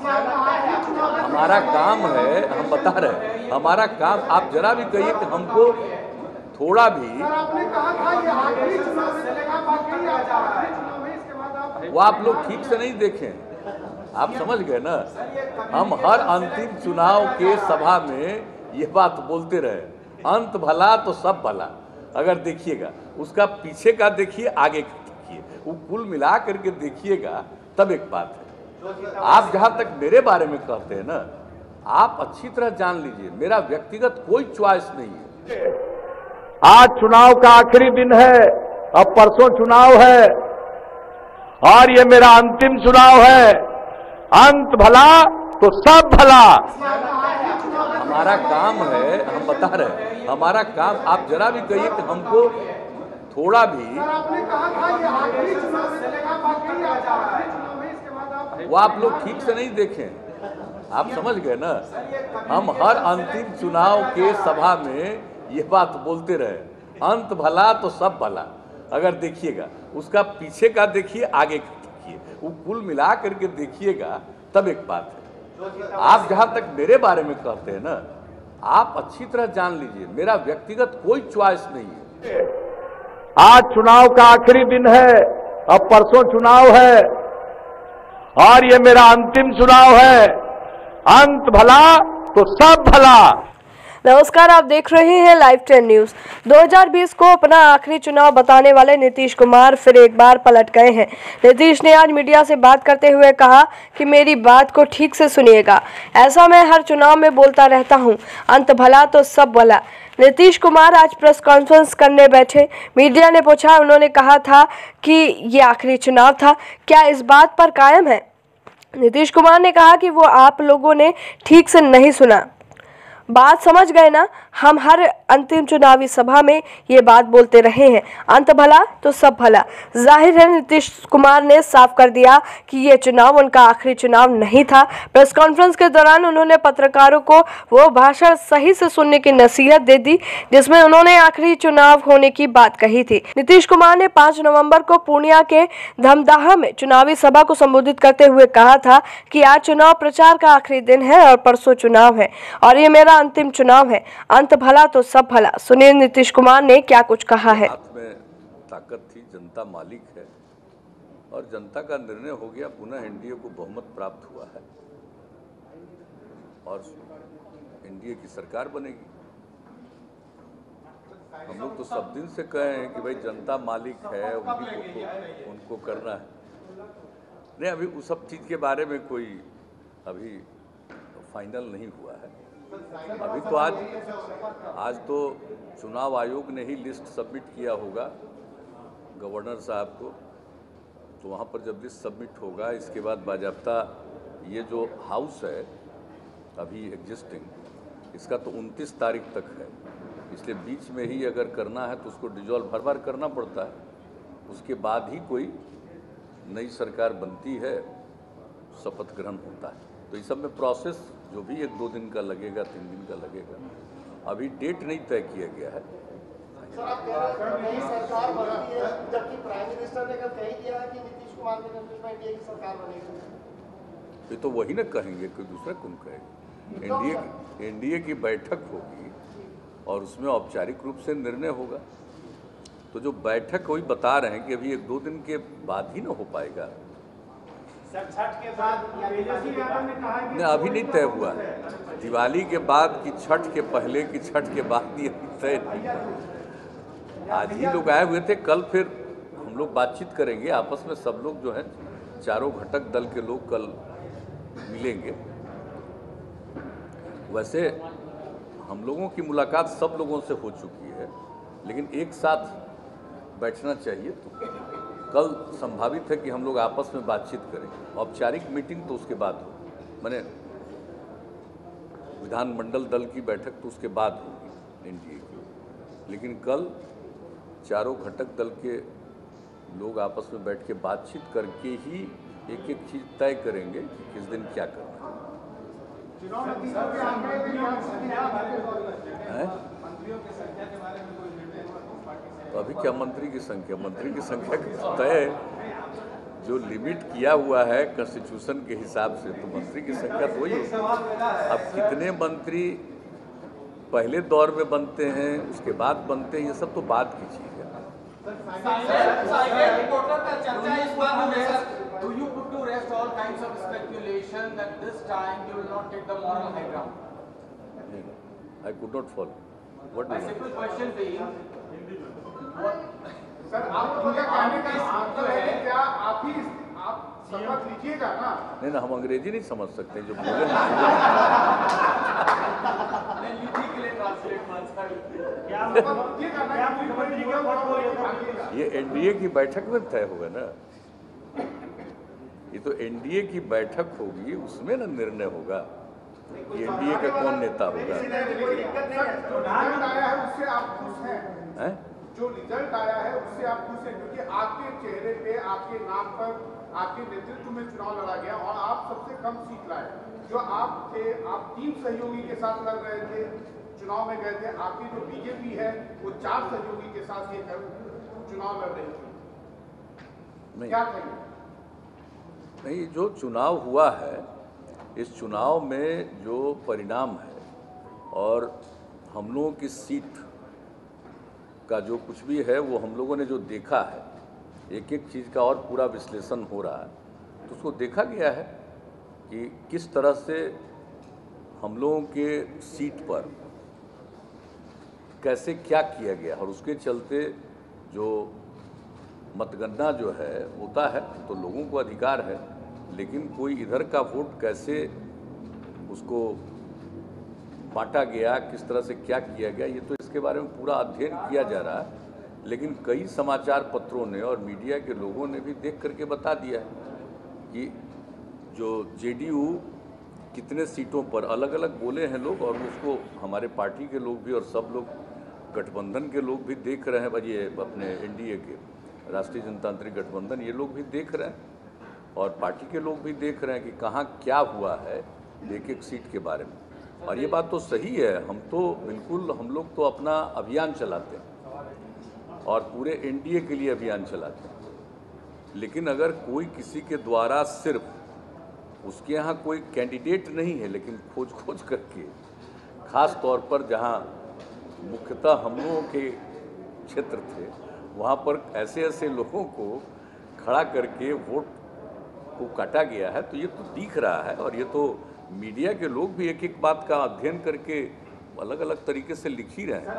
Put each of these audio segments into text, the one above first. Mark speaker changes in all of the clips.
Speaker 1: हमारा काम है, हम बता रहे हैं, हमारा काम, आप जरा भी कहिए कि हमको थोड़ा भी, वो आप लोग ठीक से नहीं देखें, आप समझ गए ना। हम हर अंतिम चुनाव के सभा में ये बात बोलते रहे, अंत भला तो सब भला। अगर देखिएगा उसका पीछे का देखिए, आगे का देखिए, वो कुल मिला करके देखिएगा, तब एक बात है। आप जहां तक मेरे बारे में कहते हैं ना, आप अच्छी तरह जान लीजिए मेरा व्यक्तिगत कोई चॉइस नहीं है।
Speaker 2: आज चुनाव का आखिरी दिन है, अब परसों चुनाव है और ये मेरा अंतिम चुनाव है। अंत भला तो सब भला।
Speaker 1: हमारा काम है, हम बता रहे हैं, हमारा काम, आप जरा भी कहिए कि हमको थोड़ा भी, वो आप लोग ठीक से नहीं देखें, आप समझ गए ना। हम हर अंतिम चुनाव के सभा में ये बात बोलते रहे, अंत भला तो सब भला। अगर देखिएगा उसका पीछे का देखिए, आगे का देखिए, वो कुल मिला करके देखिएगा, तब एक बात है। आप जहां तक मेरे बारे में कहते हैं ना, आप अच्छी तरह जान लीजिए मेरा व्यक्तिगत कोई चॉइस नहीं है।
Speaker 2: आज चुनाव का आखिरी दिन है, अब परसों चुनाव है और ये मेरा अंतिम चुनाव है। अंत भला तो सब भला।
Speaker 3: नमस्कार, आप देख रहे हैं लाइव 10 न्यूज। 2020 को अपना आखिरी चुनाव बताने वाले नीतीश कुमार फिर एक बार पलट गए हैं। नीतीश ने आज मीडिया से बात करते हुए कहा कि मेरी बात को ठीक से सुनिएगा, ऐसा मैं हर चुनाव में बोलता रहता हूं, अंत भला तो सब भला। नीतीश कुमार आज प्रेस कॉन्फ्रेंस करने बैठे, मीडिया ने पूछा, उन्होंने कहा था कि ये आखिरी चुनाव था, क्या इस बात पर कायम है? नीतीश कुमार ने कहा कि वो आप लोगों ने ठीक से नहीं सुना, बात समझ गए ना। हम हर अंतिम चुनावी सभा में ये बात बोलते रहे हैं, अंत भला तो सब भला। जाहिर है नीतीश कुमार ने साफ कर दिया कि ये चुनाव उनका आखिरी चुनाव नहीं था। प्रेस कॉन्फ्रेंस के दौरान उन्होंने पत्रकारों को वो भाषण सही से सुनने की नसीहत दे दी जिसमें उन्होंने आखिरी चुनाव होने की बात कही थी। नीतीश कुमार ने 5 नवंबर को पूर्णिया के धमदाहा में चुनावी सभा को संबोधित करते हुए कहा था कि आज चुनाव प्रचार का आखिरी दिन है और परसों चुनाव है और ये मेरा अंतिम चुनाव है, अंत भला तो सब भला। सुनिए नीतीश कुमार ने क्या कुछ कहा है।
Speaker 1: हाथ में ताकत थी, जनता मालिक है और जनता का निर्णय हो गया, पुनः एनडीए को बहुमत प्राप्त हुआ है और एनडीए की सरकार बनेगी। हम लोग तो सब दिन से कहे हैं कि भाई जनता मालिक है, उनको करना है। नहीं, अभी उस सब चीज़ के बारे में कोई अभी फाइनल नहीं हुआ है। अभी तो आज तो चुनाव आयोग ने ही लिस्ट सबमिट किया होगा गवर्नर साहब को, तो वहाँ पर जब लिस्ट सबमिट होगा इसके बाद बाजाब्ता ये जो हाउस है अभी एग्जिस्टिंग, इसका तो 29 तारीख तक है, इसलिए बीच में ही अगर करना है तो उसको डिजॉल्व हर बार करना पड़ता है, उसके बाद ही कोई नई सरकार बनती है, शपथ ग्रहण होता है। तो इस सब में प्रोसेस जो भी 1-2 दिन का लगेगा, 3 दिन का लगेगा, अभी डेट नहीं तय किया गया है।
Speaker 4: सर, आप कह रहे हैं नई सरकार बनती है, जबकि प्राइम मिनिस्टर ने कल कह दिया है कि नीतीश कुमार के नेतृत्व में एनडीए की सरकार बनेगी।
Speaker 1: ये तो वही ना कहेंगे, कोई दूसरा कौन कहेगा। एनडीए की बैठक होगी और उसमें औपचारिक रूप से निर्णय होगा। तो जो बैठक वही बता रहे हैं कि अभी 1-2 दिन के बाद ही ना हो पाएगा।
Speaker 4: छठ के बाद
Speaker 1: नहीं, अभी नहीं तय हुआ है, दिवाली के बाद कि छठ के पहले कि छठ के बाद ये तय नहीं हुआ। आज ही लोग आए हुए थे, कल फिर हम लोग बातचीत करेंगे आपस में, सब लोग जो है चारों घटक दल के लोग कल मिलेंगे। वैसे हम लोगों की मुलाकात सब लोगों से हो चुकी है, लेकिन एक साथ बैठना चाहिए। तो कल संभावित है कि हम लोग आपस में बातचीत करें, औपचारिक मीटिंग तो उसके बाद हो, माने विधानमंडल दल की बैठक तो उसके बाद होगी एनडीए की, लेकिन कल चारों घटक दल के लोग आपस में बैठ के बातचीत करके ही एक-एक चीज तय करेंगे कि किस दिन क्या करना है। तो अभी क्या मंत्री की संख्या का तय है, जो लिमिट किया हुआ है कॉन्स्टिट्यूशन के हिसाब से, तो मंत्री की संख्या तो वही होगी। अब कितने मंत्री पहले दौर में बनते हैं, उसके बाद बनते हैं, ये सब तो बात की चीज है। I could not follow. What do you mean?
Speaker 5: Sir, आप उनका कहने का मतलब है कि क्या आप शपथ लीजिएगा ना?
Speaker 1: नहीं, हम अंग्रेजी नहीं समझ सकते जो बोले ना। ये एनडीए की बैठक में तय होगा ना, ये तो एनडीए की बैठक होगी, उसमें ना निर्णय होगा कि एनडीए का कौन नेता होगा।
Speaker 5: उससे आप खुश हैं? जो रिजल्ट आया है उससे आप खुश हैं? क्योंकि आपके चेहरे पे, आपके नाम पर, आपके नेतृत्व में चुनाव लड़ा गया और आप सबसे कम सीट लाए। जो आप थे, आप 3 सहयोगी के साथ लड़ रहे थे, चुनाव में गए थे। आपकी जो बीजेपी है वो 4 सहयोगी के साथ ये चुनाव लड़ रही थी। क्या कहेंगे?
Speaker 1: नहीं, जो चुनाव हुआ है, इस चुनाव में जो परिणाम है और हम लोगों की सीट का जो कुछ भी है वो हम लोगों ने जो देखा है, एक एक चीज़ का और पूरा विश्लेषण हो रहा है, तो उसको देखा गया है कि किस तरह से हम लोगों के सीट पर कैसे क्या किया गया, और उसके चलते जो मतगणना जो है होता है तो लोगों को अधिकार है, लेकिन कोई इधर का वोट कैसे उसको बांटा गया, किस तरह से क्या किया गया, ये तो इसके बारे में पूरा अध्ययन किया जा रहा है। लेकिन कई समाचार पत्रों ने और मीडिया के लोगों ने भी देख करके बता दिया है कि जो जेडीयू कितने सीटों पर अलग अलग बोले हैं लोग, और उसको हमारे पार्टी के लोग भी और सब लोग गठबंधन के लोग भी देख रहे हैं, ये अपने एनडीए के राष्ट्रीय जनतांत्रिक गठबंधन, ये लोग भी देख रहे हैं और पार्टी के लोग भी देख रहे हैं कि कहाँ क्या हुआ है एक एक सीट के बारे में। और ये बात तो सही है, हम तो बिल्कुल, हम लोग तो अपना अभियान चलाते हैं और पूरे एनडीए के लिए अभियान चलाते हैं, लेकिन अगर कोई किसी के द्वारा सिर्फ उसके यहाँ कोई कैंडिडेट नहीं है, लेकिन खोज करके, ख़ास तौर पर जहाँ मुख्यतः हम लोगों के क्षेत्र थे, वहाँ पर ऐसे लोगों को खड़ा करके वोट को काटा गया है, तो ये तो दिख रहा है। और ये तो मीडिया के लोग भी एक एक बात का अध्ययन करके अलग अलग तरीके से लिख ही रहे हैं।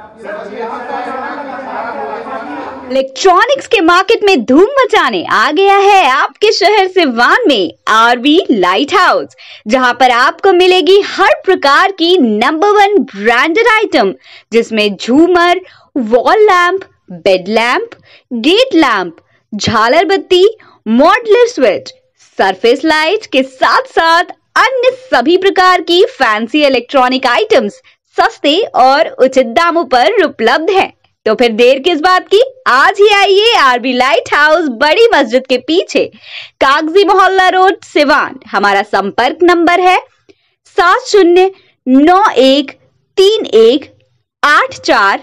Speaker 6: इलेक्ट्रॉनिक्स के मार्केट में धूम मचाने आ गया है आपके शहर सिवान में आरबी लाइट हाउस, जहां पर आपको मिलेगी हर प्रकार की नंबर 1 ब्रांडेड आइटम, जिसमें झूमर, wall lamp, bed lamp, gate lamp, झालर बत्ती, मॉड्यूलर स्विच, सरफेस लाइट के साथ साथ अन्य सभी प्रकार की फैंसी इलेक्ट्रॉनिक आइटम्स सस्ते और उचित दामों पर उपलब्ध हैं। तो फिर देर किस बात की, आज ही आइए आरबी लाइट हाउस, बड़ी मस्जिद के पीछे, कागजी मोहल्ला रोड, सिवान। हमारा संपर्क नंबर है 7091318455।